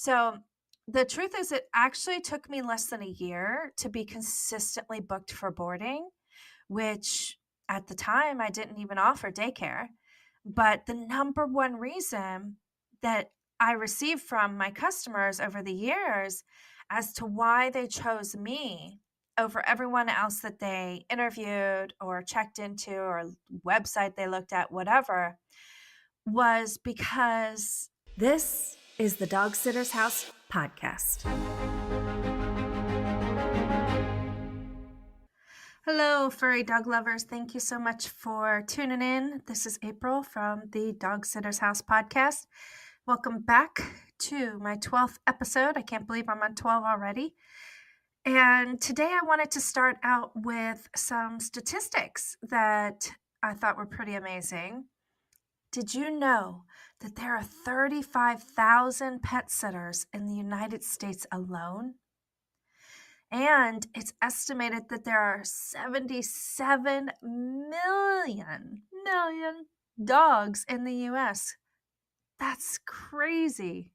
So the truth is, it actually took me less than a year to be consistently booked for boarding, which at the time I didn't even offer daycare. But the number one reason that I received from my customers over the years as to why they chose me over everyone else that they interviewed or checked into or website they looked at, whatever, was because this is the Dog Sitter's House podcast. Hello, furry dog lovers. Thank you so much for tuning in. This is April from the Dog Sitter's House podcast. Welcome back to my 12th episode. I can't believe I'm on 12 already. And today I wanted to start out with some statistics that I thought were pretty amazing. Did you know that there are 35,000 pet sitters in the United States alone? And it's estimated that there are 77 million dogs in the US. That's crazy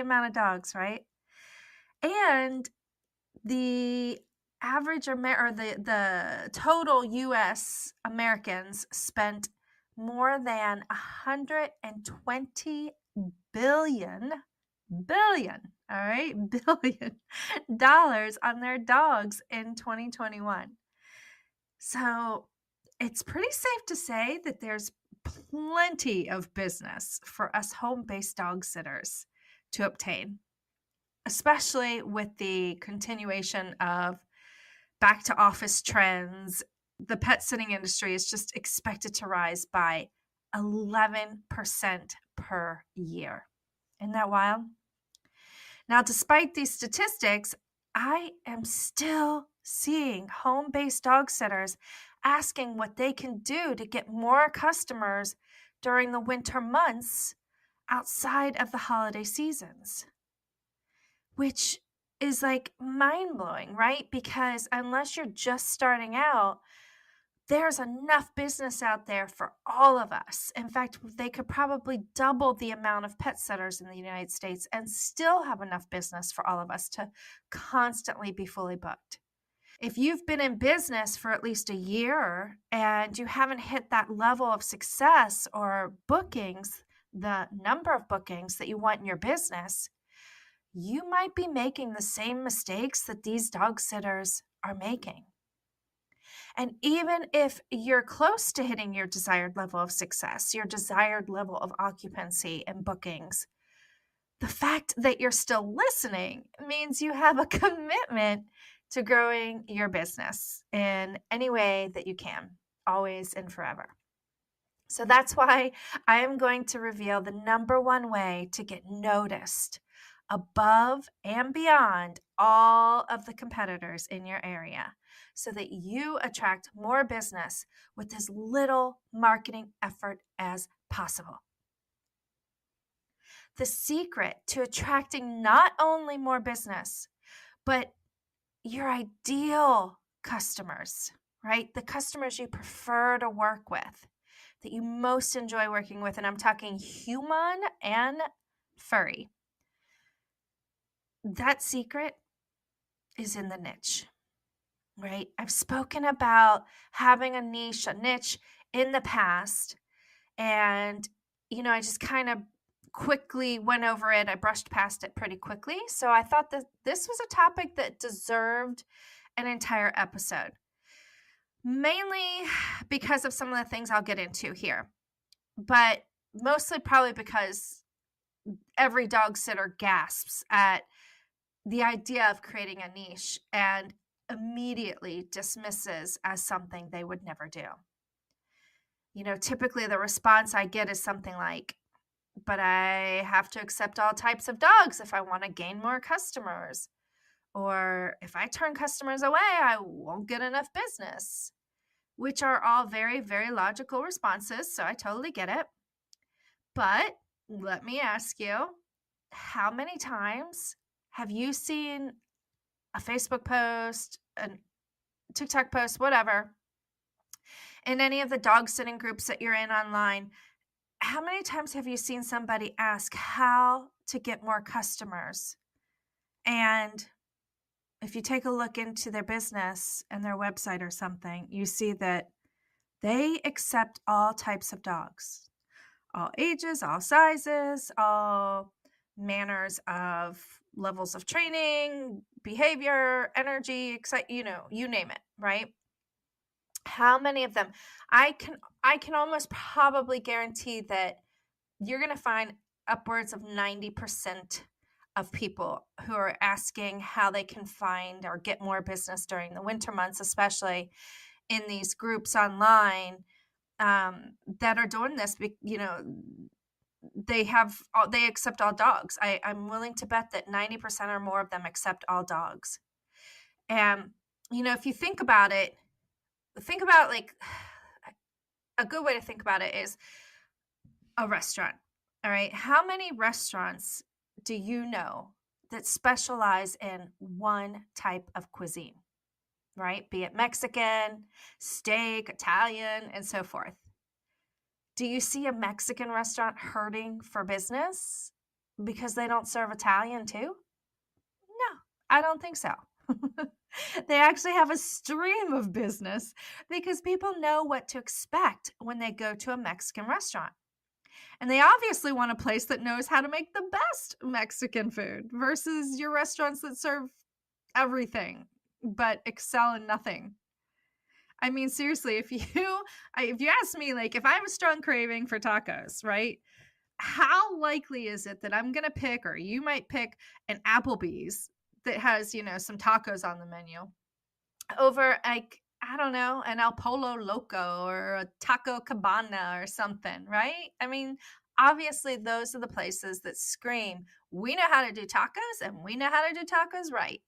amount of dogs, right? And the average or the total US Americans spent more than 120 billion, all right, billion dollars on their dogs in 2021. So it's pretty safe to say that there's plenty of business for us home-based dog sitters to obtain, especially with the continuation of back to office trends. The pet sitting industry is just expected to rise by 11% per year. Isn't that wild? Now, despite these statistics, I am still seeing home-based dog sitters asking what they can do to get more customers during the winter months outside of the holiday seasons, which is like mind-blowing, right? Because unless you're just starting out, there's enough business out there for all of us. In fact, they could probably double the amount of pet sitters in the United States and still have enough business for all of us to constantly be fully booked. If you've been in business for at least a year and you haven't hit that level of success or bookings, the number of bookings that you want in your business, you might be making the same mistakes that these dog sitters are making. And even if you're close to hitting your desired level of success, your desired level of occupancy and bookings, the fact that you're still listening means you have a commitment to growing your business in any way that you can, always and forever. So that's why I am going to reveal the number one way to get noticed above and beyond all of the competitors in your area so that you attract more business with as little marketing effort as possible. The secret to attracting not only more business, but your ideal customers, right? The customers you prefer to work with, that you most enjoy working with, and I'm talking human and furry. That secret is in the niche, right? I've spoken about having a niche in the past, and, I just kind of quickly went over it. I brushed past it pretty quickly. So I thought that this was a topic that deserved an entire episode, mainly because of some of the things I'll get into here, but mostly probably because every dog sitter gasps at the idea of creating a niche and immediately dismisses as something they would never do. Typically the response I get is something like, but I have to accept all types of dogs if I want to gain more customers. Or if I turn customers away, I won't get enough business, which are all very, very logical responses. So I totally get it. But let me ask you, how many times have you seen a Facebook post, a TikTok post, whatever, in any of the dog sitting groups that you're in online, how many times have you seen somebody ask how to get more customers? And if you take a look into their business and their website or something, you see that they accept all types of dogs, all ages, all sizes, all manners of levels of training, behavior, energy, you name it, right? How many of them? I can almost probably guarantee that you're going to find upwards of 90% of people who are asking how they can find or get more business during the winter months, especially in these groups online, that are doing this. They accept all dogs. I'm willing to bet that 90% or more of them accept all dogs. And if you think about it, like a good way to think about it is a restaurant. All right. How many restaurants do you know that specialize in one type of cuisine, right? Be it Mexican, steak, Italian, and so forth. Do you see a Mexican restaurant hurting for business because they don't serve Italian too? No, I don't think so. They actually have a stream of business because people know what to expect when they go to a Mexican restaurant. And they obviously want a place that knows how to make the best Mexican food versus your restaurants that serve everything but excel in nothing. I mean, seriously, if you ask me, like, if I have a strong craving for tacos, right? How likely is it that I'm going to pick, or you might pick, an Applebee's that has, some tacos on the menu over, like, I don't know, an El Polo Loco or a Taco Cabana or something, right? I mean, obviously, those are the places that scream, we know how to do tacos and we know how to do tacos right.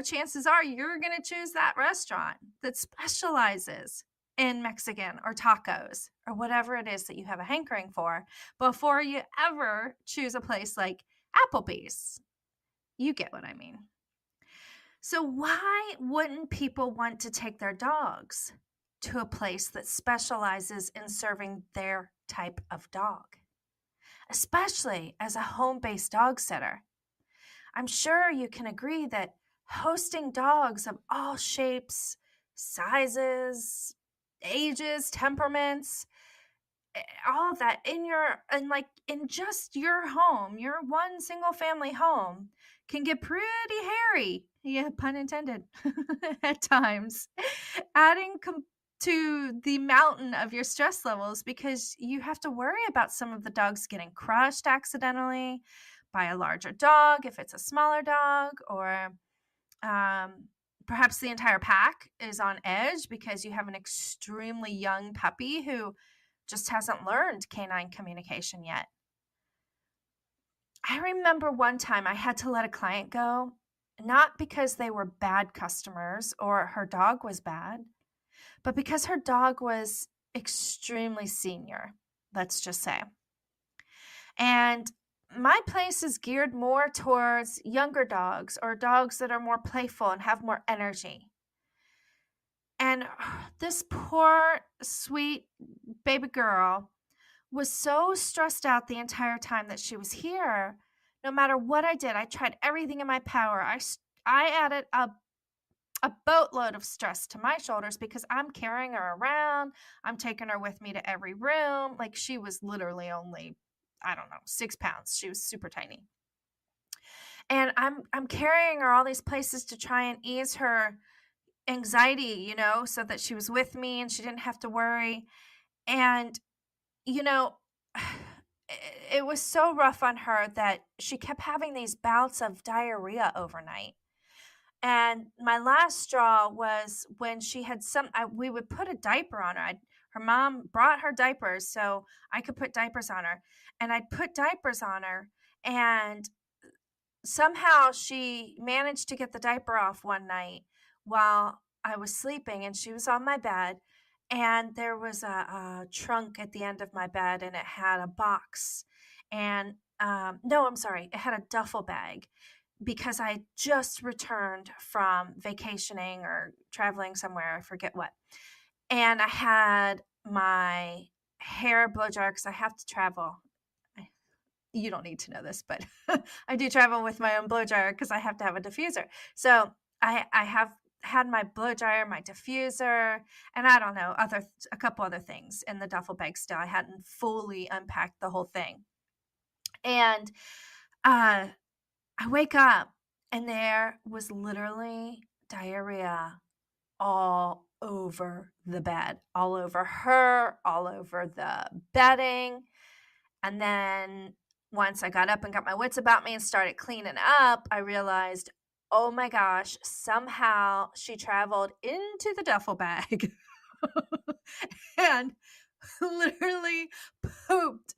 Chances are you're going to choose that restaurant that specializes in Mexican or tacos or whatever it is that you have a hankering for before you ever choose a place like Applebee's. You get what I mean. So why wouldn't people want to take their dogs to a place that specializes in serving their type of dog, especially as a home-based dog sitter? I'm sure you can agree that hosting dogs of all shapes, sizes, ages, temperaments, all of that in just your home, your one single family home, can get pretty hairy. Yeah, pun intended. At times, adding to the mountain of your stress levels because you have to worry about some of the dogs getting crushed accidentally by a larger dog if it's a smaller dog, or perhaps the entire pack is on edge because you have an extremely young puppy who just hasn't learned canine communication yet. I remember one time I had to let a client go, not because they were bad customers or her dog was bad, but because her dog was extremely senior, let's just say. And my place is geared more towards younger dogs or dogs that are more playful and have more energy. And this poor, sweet baby girl was so stressed out the entire time that she was here. No matter what I did, I tried everything in my power. I added a boatload of stress to my shoulders because I'm carrying her around. I'm taking her with me to every room. Like, she was literally only, I don't know, 6 pounds. She was super tiny. And I'm carrying her all these places to try and ease her anxiety, so that she was with me and she didn't have to worry. And, it was so rough on her that she kept having these bouts of diarrhea overnight. And my last straw was when she had we would put a diaper on her. Her mom brought her diapers so I could put diapers on her. And I'd put diapers on her, and somehow she managed to get the diaper off one night while I was sleeping, and she was on my bed. And there was a trunk at the end of my bed, and it had a box. And no, I'm sorry, it had a duffel bag because I just returned from vacationing or traveling somewhere, I forget what. And I had my hair blow dryer because I have to travel. You don't need to know this, but I do travel with my own blow dryer because I have to have a diffuser. So I have had my blow dryer, my diffuser, and I don't know, a couple other things in the duffel bag still. I hadn't fully unpacked the whole thing. And I wake up and there was literally diarrhea all over the bed, all over her, all over the bedding. And then once I got up and got my wits about me and started cleaning up, I realized, oh my gosh, somehow she traveled into the duffel bag and literally pooped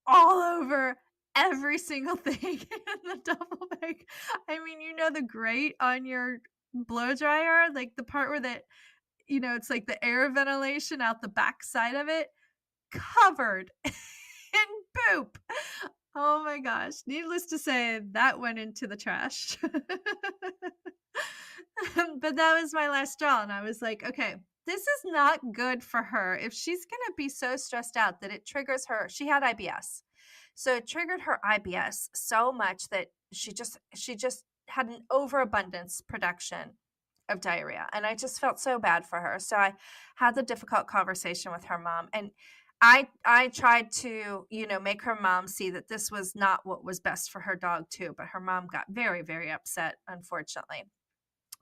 all over every single thing in the duffel bag. I mean, the grate on your blow dryer, like the part where it's like the air ventilation out the back side of it, covered in poop. Oh my gosh. Needless to say, that went into the trash. But that was my last straw. And I was like, okay, this is not good for her. If she's going to be so stressed out that it triggers her, she had IBS. So it triggered her IBS so much that she just had an overabundance production of diarrhea. And I just felt so bad for her. So I had the difficult conversation with her mom. And I tried to, make her mom see that this was not what was best for her dog too. But her mom got very, very upset, unfortunately.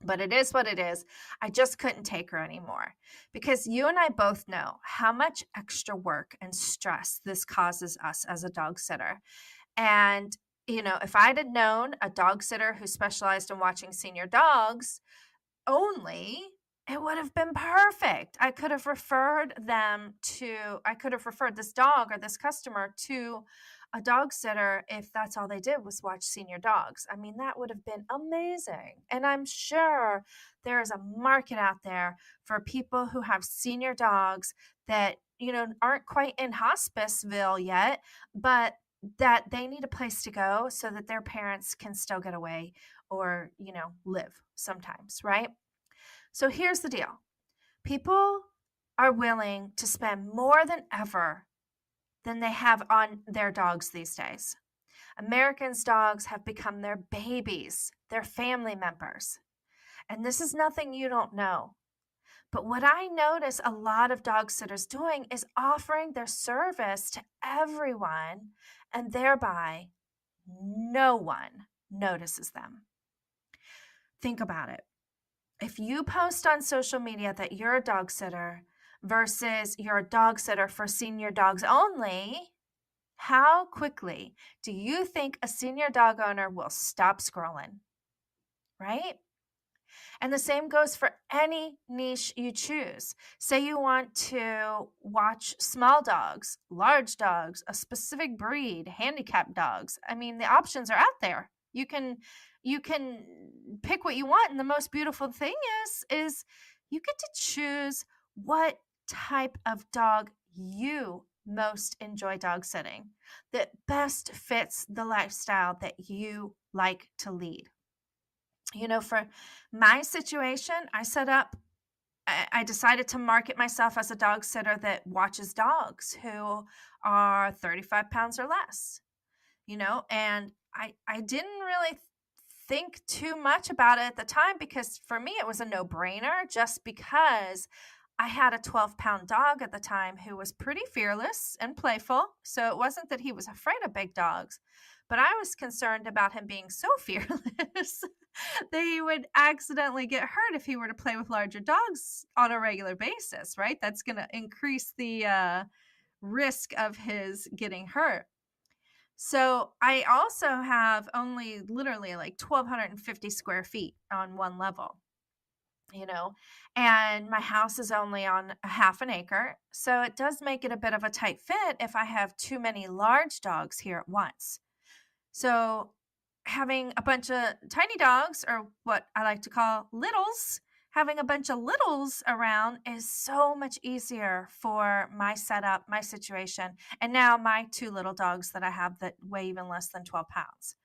But it is what it is. I just couldn't take her anymore because you and I both know how much extra work and stress this causes us as a dog sitter. And, if I'd had known a dog sitter who specialized in watching senior dogs only, it would have been perfect. I could have referred this dog or this customer to a dog sitter if that's all they did was watch senior dogs. I mean, that would have been amazing. And I'm sure there is a market out there for people who have senior dogs that, aren't quite in hospiceville yet, but that they need a place to go so that their parents can still get away or, live sometimes, right? So here's the deal. People are willing to spend more than ever than they have on their dogs these days. Americans' dogs have become their babies, their family members. And this is nothing you don't know. But what I notice a lot of dog sitters doing is offering their service to everyone, and thereby no one notices them. Think about it. If you post on social media that you're a dog sitter versus you're a dog sitter for senior dogs only, how quickly do you think a senior dog owner will stop scrolling? Right? And the same goes for any niche you choose. Say you want to watch small dogs, large dogs, a specific breed, handicapped dogs. I mean, the options are out there. You can pick what you want, and the most beautiful thing is you get to choose what type of dog you most enjoy dog sitting that best fits the lifestyle that you like to lead. For my situation, I decided to market myself as a dog sitter that watches dogs who are 35 pounds or less, and I didn't really think too much about it at the time because for me it was a no-brainer just because I had a 12-pound dog at the time who was pretty fearless and playful. So it wasn't that he was afraid of big dogs, but I was concerned about him being so fearless that he would accidentally get hurt if he were to play with larger dogs on a regular basis, right? That's going to increase the risk of his getting hurt. So I also have only literally like 1,250 square feet on one level, and my house is only on a half an acre. So it does make it a bit of a tight fit if I have too many large dogs here at once. So having a bunch of tiny dogs, or what I like to call littles, having a bunch of littles around is so much easier for my setup, my situation, and now my two little dogs that I have that weigh even less than 12 pounds.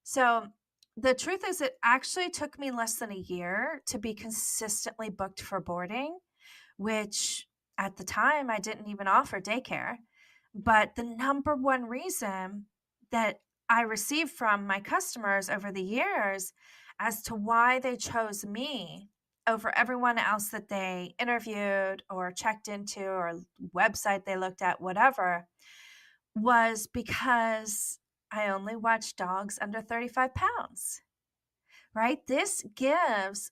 So the truth is, it actually took me less than a year to be consistently booked for boarding, which at the time, I didn't even offer daycare. But the number one reason that I received from my customers over the years as to why they chose me over everyone else that they interviewed or checked into or website they looked at, whatever, was because I only watch dogs under 35 pounds, right? This gives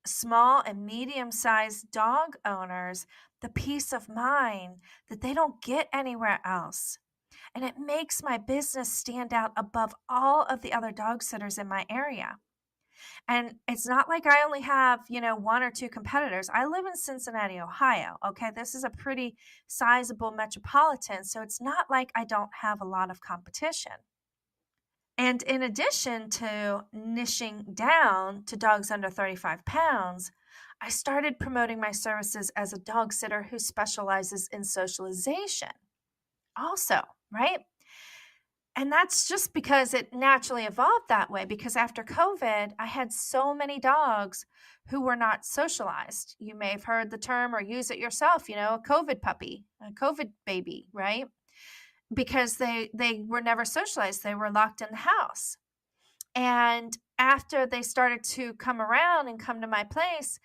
small and medium-sized dog owners the peace of mind that they don't get anywhere else. And it makes my business stand out above all of the other dog sitters in my area. And it's not like I only have, one or two competitors. I live in Cincinnati, Ohio. Okay. This is a pretty sizable metropolitan. So it's not like I don't have a lot of competition. And in addition to niching down to dogs under 35 pounds, I started promoting my services as a dog sitter who specializes in socialization also, right? And that's just because it naturally evolved that way. Because after COVID, I had so many dogs who were not socialized. You may have heard the term or use it yourself, a COVID puppy, a COVID baby, right? Because they were never socialized. They were locked in the house. And after they started to come around and come to my place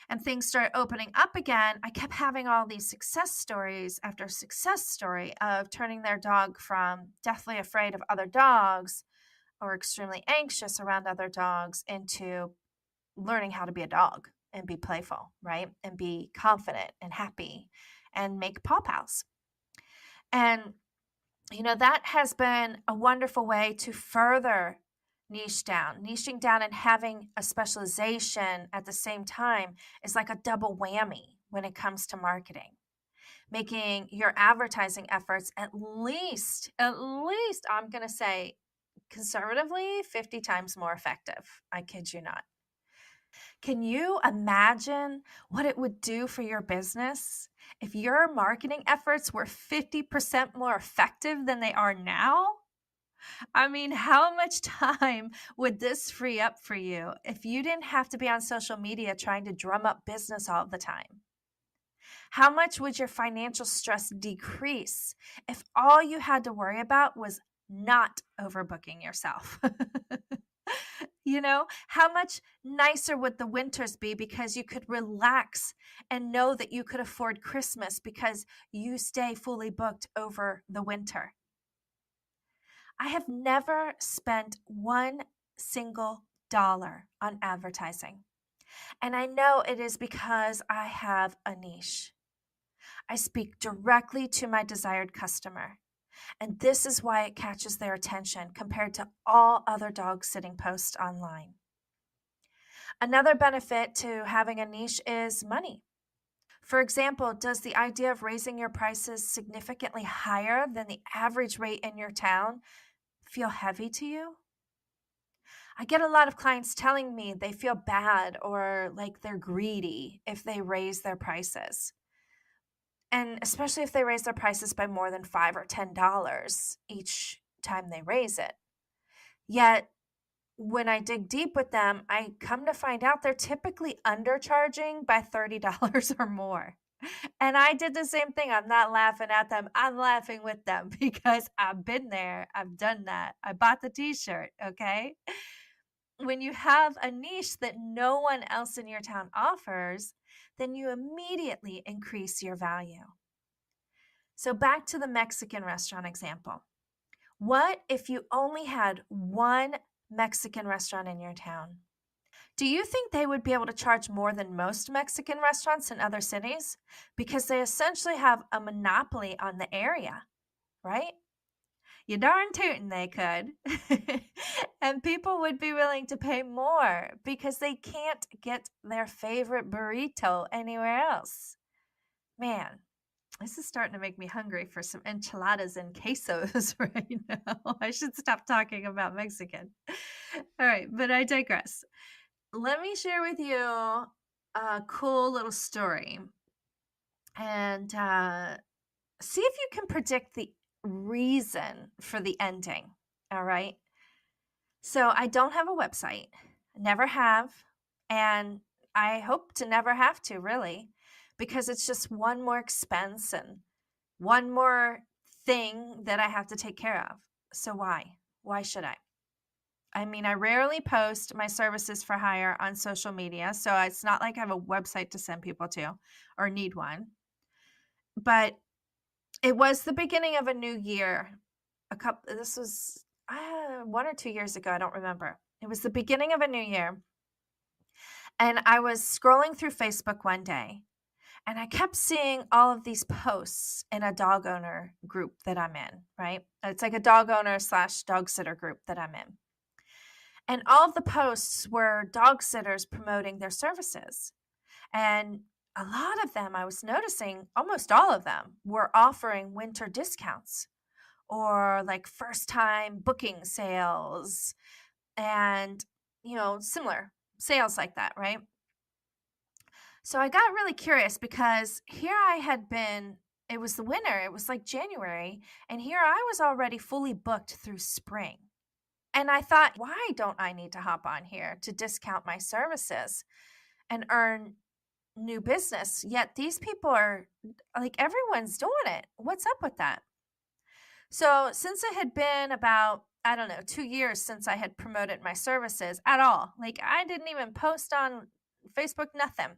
and things started opening up again, I kept having all these success stories after success story of turning their dog from deathly afraid of other dogs or extremely anxious around other dogs into learning how to be a dog and be playful, right? And be confident and happy and make paw pals. And that has been a wonderful way to further niching down and having a specialization at the same time is like a double whammy when it comes to marketing, making your advertising efforts at least, I'm going to say conservatively 50 times more effective. I kid you not. Can you imagine what it would do for your business if your marketing efforts were 50% more effective than they are now? I mean, how much time would this free up for you if you didn't have to be on social media trying to drum up business all the time? How much would your financial stress decrease if all you had to worry about was not overbooking yourself? How much nicer would the winters be because you could relax and know that you could afford Christmas because you stay fully booked over the winter? I have never spent one single dollar on advertising. And I know it is because I have a niche. I speak directly to my desired customer. And this is why it catches their attention compared to all other dog sitting posts online. Another benefit to having a niche is money. For example, does the idea of raising your prices significantly higher than the average rate in your town feel heavy to you? I get a lot of clients telling me they feel bad or like they're greedy if they raise their prices. And especially if they raise their prices by more than $5 or $10 each time they raise it. Yet, when I dig deep with them, I come to find out they're typically undercharging by $30 or more. And I did the same thing. I'm not laughing at them. I'm laughing with them because I've been there. I've done that. I bought the t-shirt, okay? When you have a niche that no one else in your town offers, then you immediately increase your value. So back to the Mexican restaurant example. What if you only had one Mexican restaurant in your town? Do you think they would be able to charge more than most Mexican restaurants in other cities? Because they essentially have a monopoly on the area, right? You darn tootin' they could. And people would be willing to pay more because they can't get their favorite burrito anywhere else. Man, this is starting to make me hungry for some enchiladas and quesos right now. I should stop talking about Mexican. All right, but I digress. Let me share with you a cool little story and see if you can predict the reason for the ending. All right. So I don't have a website, never have, and I hope to never have to, really, because it's just one more expense and one more thing that I have to take care of. So why? Why should I? I mean, I rarely post my services for hire on social media, so it's not like I have a website to send people to or need one. But it was the beginning of a new year. This was 1 or 2 years ago. I don't remember. It was the beginning of a new year. And I was scrolling through Facebook one day and I kept seeing all of these posts in a dog owner group that I'm in, right? It's like a dog owner / dog sitter group that I'm in. And all of the posts were dog sitters promoting their services. And a lot of them, I was noticing, almost all of them were offering winter discounts or like first time booking sales and, similar sales like that, right? So I got really curious because here I had been, it was the winter, it was like January, and here I was already fully booked through spring. And I thought, why don't I need to hop on here to discount my services and earn new business? Yet these people are like, everyone's doing it. What's up with that? So, since it had been about, I don't know, 2 years since I had promoted my services at all, like I didn't even post on Facebook, nothing.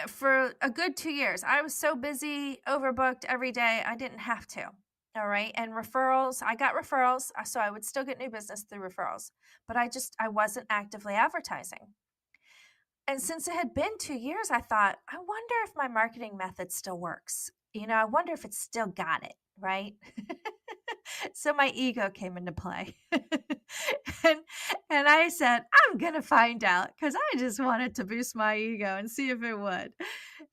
For a good 2 years, I was so busy, overbooked every day, I didn't have to. All right. And referrals, I got referrals, so I would still get new business through referrals, but I wasn't actively advertising. And since it had been 2 years, I thought, I wonder if my marketing method still works. I wonder if it's still got it, right? So my ego came into play. and and I said, I'm going to find out because I just wanted to boost my ego and see if it would.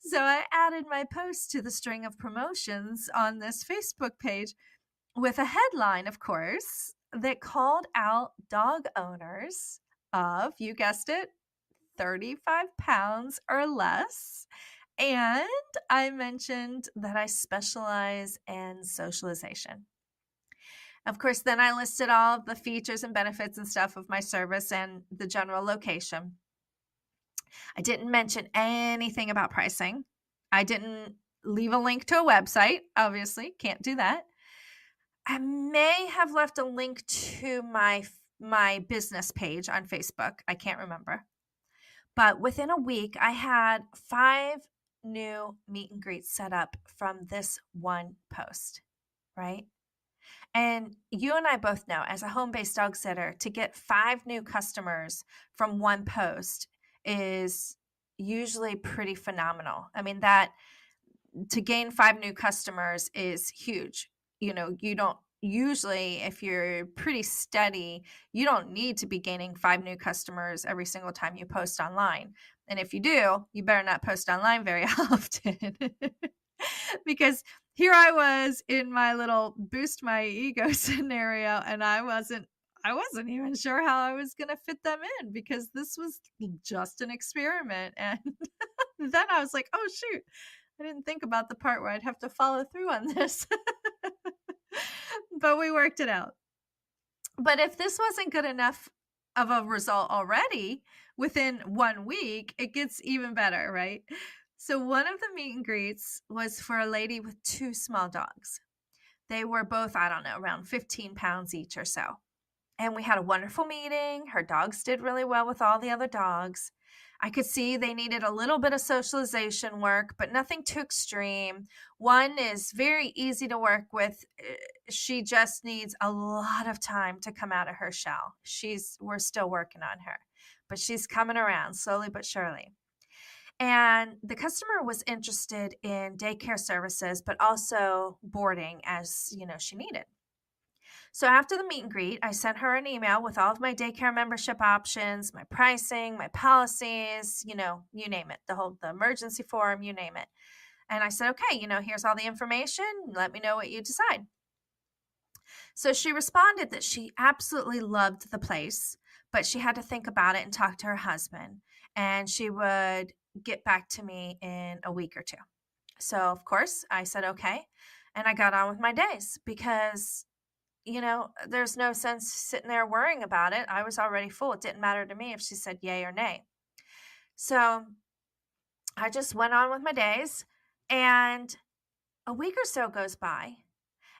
So I added my post to the string of promotions on this Facebook page with a headline, of course, that called out dog owners of, you guessed it, 35 pounds or less. And I mentioned that I specialize in socialization. Of course, then I listed all of the features and benefits and stuff of my service and the general location. I didn't mention anything about pricing. I didn't leave a link to a website. Obviously, can't do that. I may have left a link to my business page on Facebook. I can't remember. But within a week, I had 5 new meet and greets set up from this one post, right? And you and I both know, as a home-based dog sitter, to get 5 new customers from one post is usually pretty phenomenal. I mean, that to gain 5 new customers is huge. You don't usually, if you're pretty steady, you don't need to be gaining 5 new customers every single time you post online. And if you do, you better not post online very often. Because here I was in my little boost my ego scenario, and I wasn't even sure how I was going to fit them in because this was just an experiment. And then I was like, oh shoot, I didn't think about the part where I'd have to follow through on this. But we worked it out. But if this wasn't good enough of a result already within 1 week, it gets even better, right? So one of the meet and greets was for a lady with 2 small dogs. They were both, I don't know, around 15 pounds each or so. And we had a wonderful meeting. Her dogs did really well with all the other dogs. I could see they needed a little bit of socialization work, but nothing too extreme. One is very easy to work with. She just needs a lot of time to come out of her shell. We're still working on her, but she's coming around slowly but surely. And the customer was interested in daycare services, but also boarding as, she needed. So after the meet and greet, I sent her an email with all of my daycare membership options, my pricing, my policies, you name it, the emergency form, you name it. And I said, okay, here's all the information. Let me know what you decide. So she responded that she absolutely loved the place, but she had to think about it and talk to her husband. And she would get back to me in a week or 2. So, of course, I said, okay. And I got on with my days because, there's no sense sitting there worrying about it. I was already full. It didn't matter to me if she said yay or nay. So I just went on with my days, and a week or so goes by,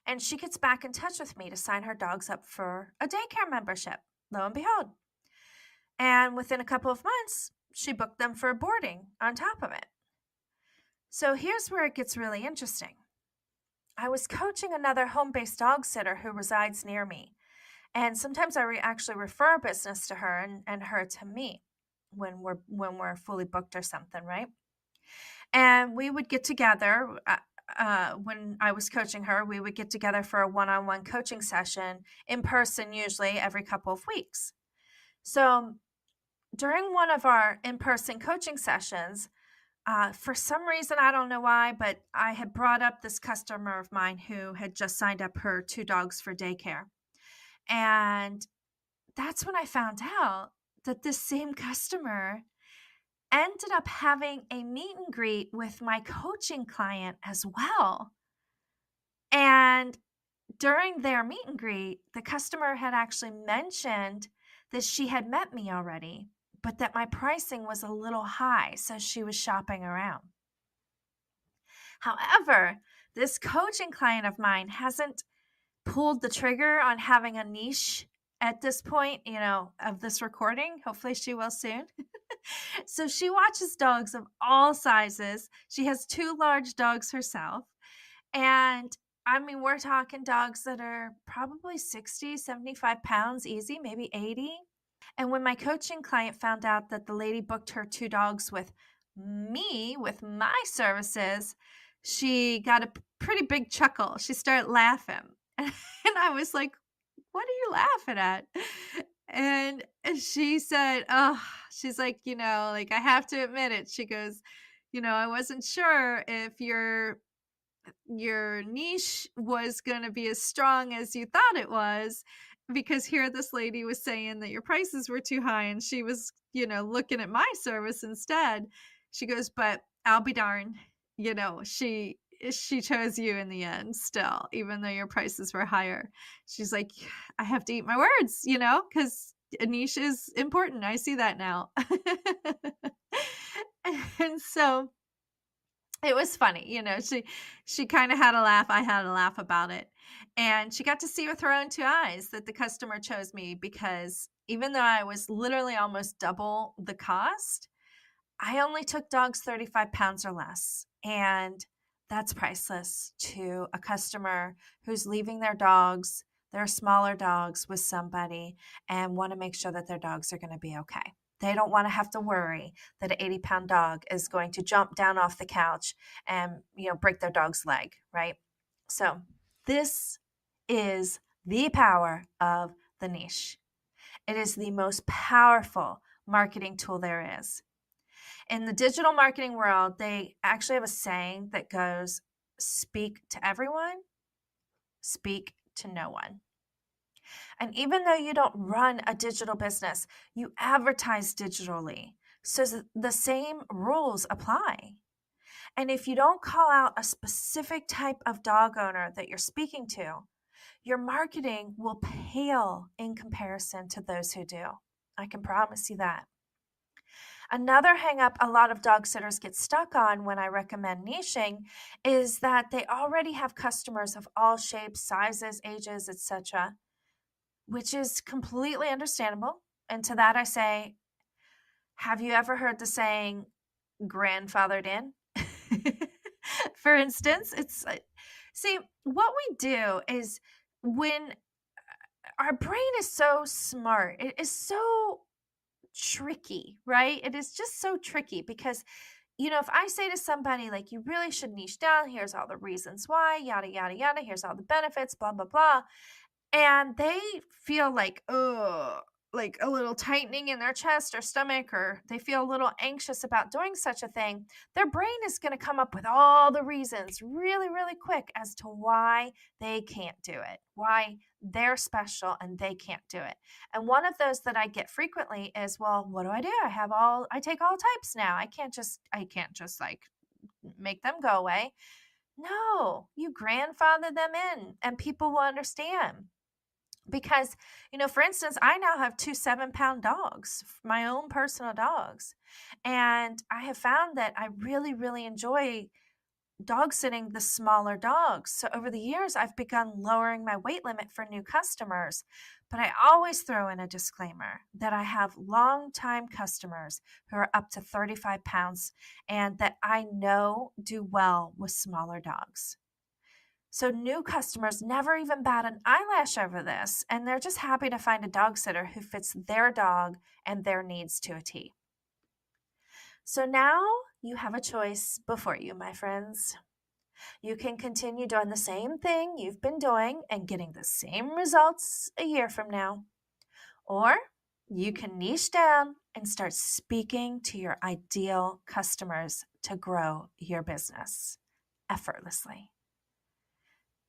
and she gets back in touch with me to sign her dogs up for a daycare membership. Lo and behold. And within a couple of months, she booked them for boarding on top of it. So here's where it gets really interesting. I was coaching another home-based dog sitter who resides near me. And sometimes I actually refer business to her and her to me when we're fully booked or something, right? And we would get together when I was coaching her. We would get together for a one-on-one coaching session in person, usually every couple of weeks. So during one of our in-person coaching sessions, for some reason, I don't know why, but I had brought up this customer of mine who had just signed up her 2 dogs for daycare. And that's when I found out that this same customer ended up having a meet and greet with my coaching client as well. And during their meet and greet, the customer had actually mentioned that she had met me already, but that my pricing was a little high, so she was shopping around. However, this coaching client of mine hasn't pulled the trigger on having a niche at this point, of this recording. Hopefully she will soon. So she watches dogs of all sizes. She has 2 large dogs herself. And I mean, we're talking dogs that are probably 60, 75 pounds easy, maybe 80. And when my coaching client found out that the lady booked her 2 dogs with me, with my services, she got a pretty big chuckle. She started laughing. And I was like, "What are you laughing at?" And she said, "Oh," she's like, like, "I have to admit it." She goes, "I wasn't sure if your niche was going to be as strong as you thought it was, because here this lady was saying that your prices were too high, and she was, looking at my service instead." She goes, "But I'll be darned, she chose you in the end still, even though your prices were higher." She's like, "I have to eat my words, because a niche is important. I see that now." And so it was funny, she kind of had a laugh. I had a laugh about it. And she got to see with her own 2 eyes that the customer chose me, because even though I was literally almost double the cost, I only took dogs 35 pounds or less. And that's priceless to a customer who's leaving their smaller dogs with somebody, and want to make sure that their dogs are going to be okay. They don't want to have to worry that an 80-pound dog is going to jump down off the couch and, break their dog's leg, right? So this is the power of the niche. It is the most powerful marketing tool there is. In the digital marketing world, they actually have a saying that goes, "Speak to everyone, speak to no one." And even though you don't run a digital business, you advertise digitally. So the same rules apply. And if you don't call out a specific type of dog owner that you're speaking to, your marketing will pale in comparison to those who do. I can promise you that. Another hangup a lot of dog sitters get stuck on when I recommend niching is that they already have customers of all shapes, sizes, ages, etc., which is completely understandable. And to that I say, have you ever heard the saying, grandfathered in? For instance, see, what we do is, when our brain is so smart, it is so tricky, right? It is just so tricky because, if I say to somebody, like, you really should niche down, here's all the reasons why, yada, yada, yada, here's all the benefits, blah, blah, blah. And they feel like, oh, like a little tightening in their chest or stomach, or they feel a little anxious about doing such a thing. Their brain is going to come up with all the reasons really, really quick as to why they can't do it, why they're special and they can't do it. And one of those that I get frequently is, well, what do? I take all types now. I can't just like make them go away. No, you grandfather them in and people will understand. Because, for instance, I now have 2 7-pound dogs, my own personal dogs. And I have found that I really, really enjoy dog sitting the smaller dogs. So over the years, I've begun lowering my weight limit for new customers. But I always throw in a disclaimer that I have long-time customers who are up to 35 pounds and that I know do well with smaller dogs. So new customers never even bat an eyelash over this, and they're just happy to find a dog sitter who fits their dog and their needs to a T. So now you have a choice before you, my friends. You can continue doing the same thing you've been doing and getting the same results a year from now. Or you can niche down and start speaking to your ideal customers to grow your business effortlessly.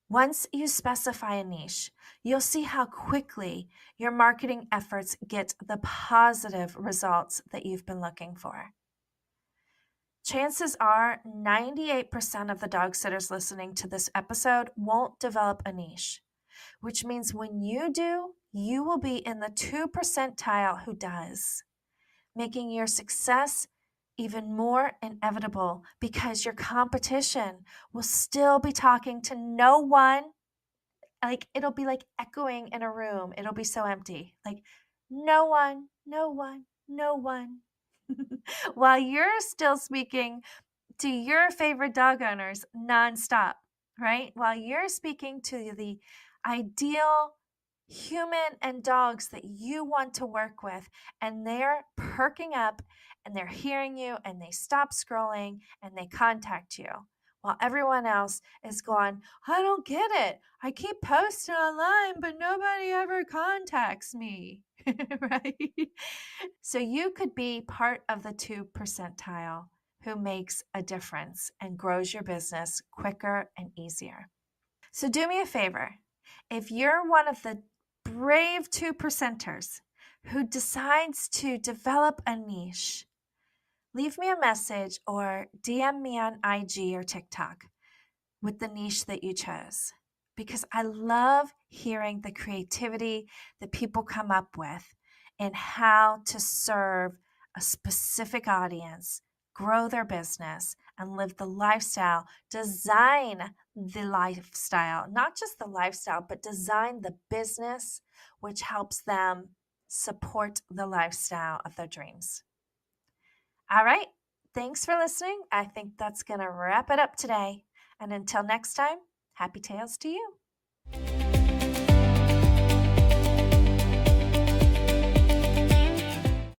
Once you specify a niche, you'll see how quickly your marketing efforts get the positive results that you've been looking for. Chances are 98% of the dog sitters listening to this episode won't develop a niche, which means when you do, you will be in the 2 percentile who does, making your success even more inevitable because your competition will still be talking to no one. Like, it'll be like echoing in a room. It'll be so empty. Like, no one, no one, no one. While you're still speaking to your favorite dog owners nonstop, right? While you're speaking to the ideal human and dogs that you want to work with, and they're perking up and they're hearing you and they stop scrolling and they contact you. While everyone else is going, I don't get it. I keep posting online, but nobody ever contacts me, right? So you could be part of the 2 percentile who makes a difference and grows your business quicker and easier. So do me a favor. If you're one of the brave 2 percenters who decides to develop a niche, leave me a message or DM me on IG or TikTok with the niche that you chose, because I love hearing the creativity that people come up with and how to serve a specific audience, grow their business, and live the lifestyle, design the lifestyle, not just the lifestyle, but design the business which helps them support the lifestyle of their dreams. All right. Thanks for listening. I think that's going to wrap it up today. And until next time, happy tails to you.